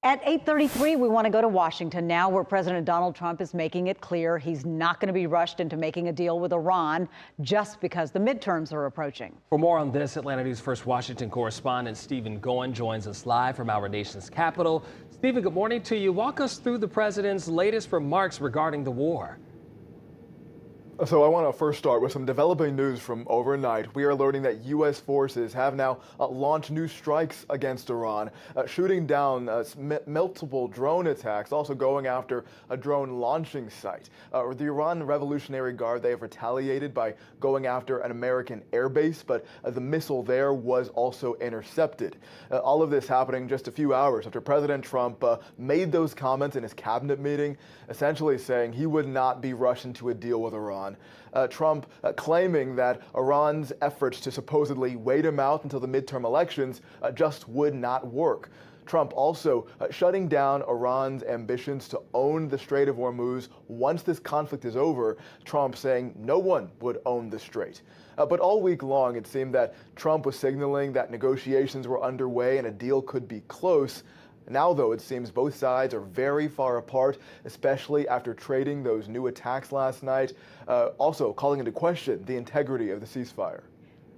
At 8:33, we want to go to Washington now, where President Donald Trump is making it clear he's not going to be rushed into making a deal with Iran just because the midterms are approaching. For more on this, Atlanta News First Washington correspondent Stephen Goen joins us live from our nation's capital. Stephen, good morning to you. Walk us through the president's latest remarks regarding the war. So I want to first start with some developing news from overnight. We are learning that U.S. forces have now launched new strikes against Iran, shooting down multiple drone attacks, also going after a drone launching site. The Iran Revolutionary Guard, they have retaliated by going after an American airbase, but the missile there was also intercepted. All of this happening just a few hours after President Trump made those comments in his cabinet meeting, essentially saying he would not be rushed into a deal with Iran. Trump claiming that Iran's efforts to supposedly wait him out until the midterm elections just would not work. Trump also shutting down Iran's ambitions to own the Strait of Hormuz once this conflict is over, Trump saying no one would own the strait. But all week long, it seemed that Trump was signaling that negotiations were underway and a deal could be close. Now, though, it seems both sides are very far apart, especially after trading those new attacks last night, also calling into question the integrity of the ceasefire.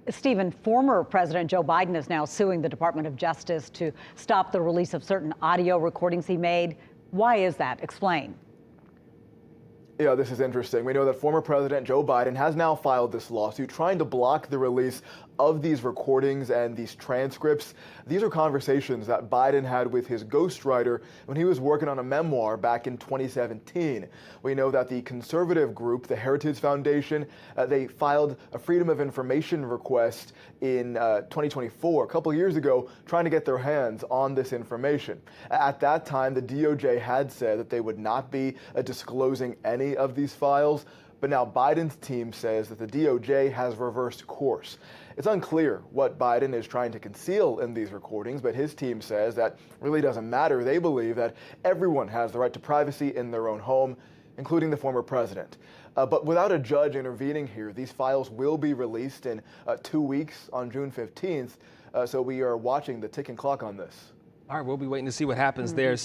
Stephen, former President Joe Biden is now suing the Department of Justice to stop the release of certain audio recordings he made. Why is that? Explain. Yeah, this is interesting. We know that former President Joe Biden has now filed this lawsuit trying to block the release of these recordings and these transcripts. These are conversations that Biden had with his ghostwriter when he was working on a memoir back in 2017. We know that the conservative group, the Heritage Foundation, they filed a Freedom of Information request in 2024, a couple years ago, trying to get their hands on this information. At that time, the DOJ had said that they would not be disclosing any of these files. But now Biden's team says that the DOJ has reversed course. It's unclear what Biden is trying to conceal in these recordings, but his team says that really doesn't matter. They believe that everyone has the right to privacy in their own home, including the former president. But without a judge intervening here, these files will be released in 2 weeks on June 15th. So we are watching the ticking clock on this. All right, we'll be waiting to see what happens there.